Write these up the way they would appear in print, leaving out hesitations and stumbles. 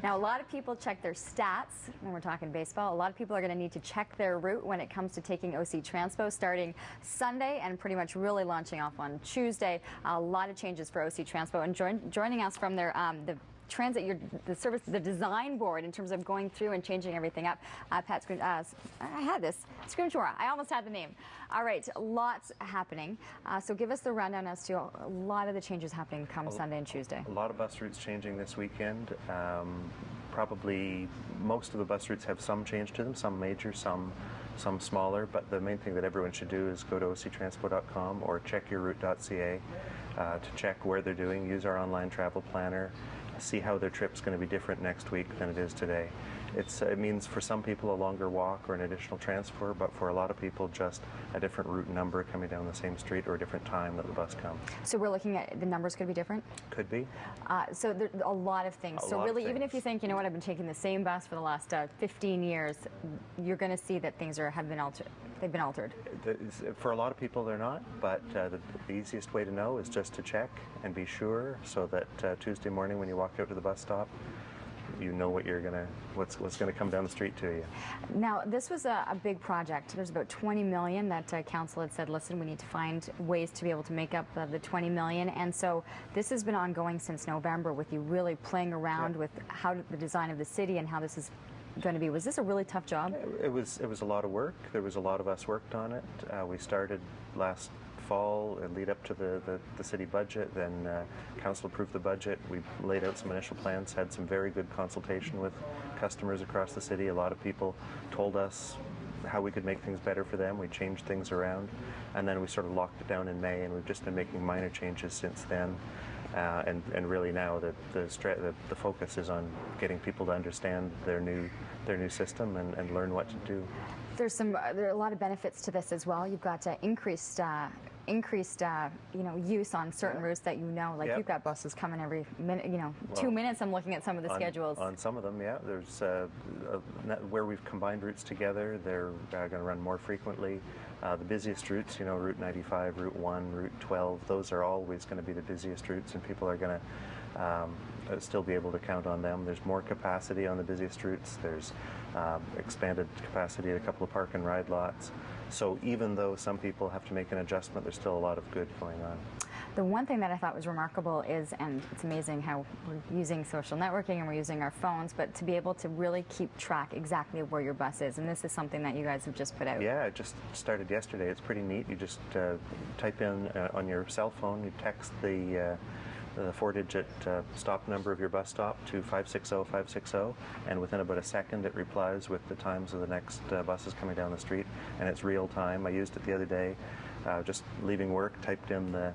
Now, a lot of people check their stats when we're talking baseball. A lot of people are going to need to check their route when it comes to taking OC Transpo starting Sunday and pretty much really launching off on Tuesday. A lot of changes for OC Transpo. And joining us from their the design board in terms of going through and changing everything up. Pat Scrimshora. I almost had the name. All right, lots happening. So give us the rundown as to a lot of the changes happening come Sunday and Tuesday. A lot of bus routes changing this weekend. Probably most of the bus routes have some change to them, some major, some smaller, but the main thing that everyone should do is go to octranspo.com or checkyourroute.ca to check where they're doing, use our online travel planner, see how their trip's going to be different next week than it is today. It means for some people a longer walk or an additional transfer, but for a lot of people just a different route number coming down the same street or a different time that the bus comes. So we're looking at the numbers could be different? Could be. So there are a lot of things. So really, even if you think, you know what, I've been taking the same bus for the last 15 years, you're going to see that things have been altered. They've been altered. For a lot of people, they're not, but the easiest way to know is just to check and be sure, so that Tuesday morning when you walk out to the bus stop, you know what's gonna come down the street to you. Now, this was a big project. There's about 20 million that council had said, listen, we need to find ways to be able to make up the 20 million. And so this has been ongoing since November, with you really playing around with how the design of the city and how this is going to be. Was this a really tough job? It was a lot of work. There was a lot of us worked on it. We started last fall and lead up to the city budget. Then council approved the budget. We laid out some initial plans, had some very good consultation with customers across the city. A lot of people told us how we could make things better for them. We changed things around, and then we sort of locked it down in May, and we've just been making minor changes since then. And really now the focus is on getting people to understand their new system and learn what to do. There are a lot of benefits to this as well. You've got increased use on certain routes that like you've got buses coming every minute, 2 minutes. I'm looking at some of the schedules. On some of them, yeah. There's where we've combined routes together, they're going to run more frequently. The busiest routes, Route 95, Route 1, Route 12, those are always going to be the busiest routes, and people are going to still be able to count on them. There's more capacity on the busiest routes. There's expanded capacity at a couple of park and ride lots. So even though some people have to make an adjustment, there's still a lot of good going on. The one thing that I thought was remarkable is, and it's amazing how we're using social networking and we're using our phones, but to be able to really keep track exactly where your bust is. And this is something that you guys have just put out. Yeah, it just started yesterday. It's pretty neat. You just type in on your cell phone, you text the 4-digit stop number of your bus stop to 560-560, and within about a second it replies with the times of the next buses coming down the street, and it's real time. I used it the other day, just leaving work, typed in the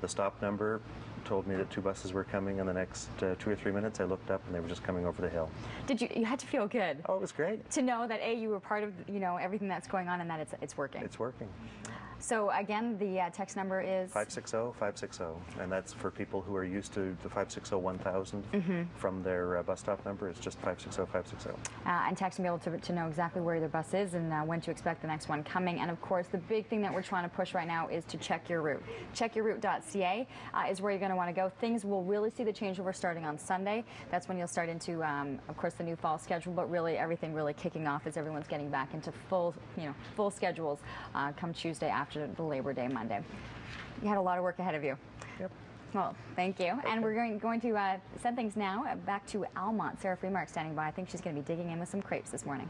stop number, told me that 2 buses were coming in the next 2 or 3 minutes. I looked up and they were just coming over the hill. You had to feel good. Oh, it was great. To know that you were part of everything that's going on, and that it's working. It's working. So again, the text number is 560-560, and that's for people who are used to the 560-1000 from their bus stop number. It's just 560-560. And text and be able to know exactly where their bus is and when to expect the next one coming. And of course, the big thing that we're trying to push right now is to check your route. Checkyourroute.ca is where you're going to want to go. Things will really see the changeover starting on Sunday. That's when you'll start into, of course, the new fall schedule. But really, everything really kicking off as everyone's getting back into full schedules come Tuesday after the Labor Day Monday. You had a lot of work ahead of you. Yep. Well, thank you. Okay. And we're going to send things now back to Almont. Sarah Freemark standing by. I think she's going to be digging in with some crepes this morning.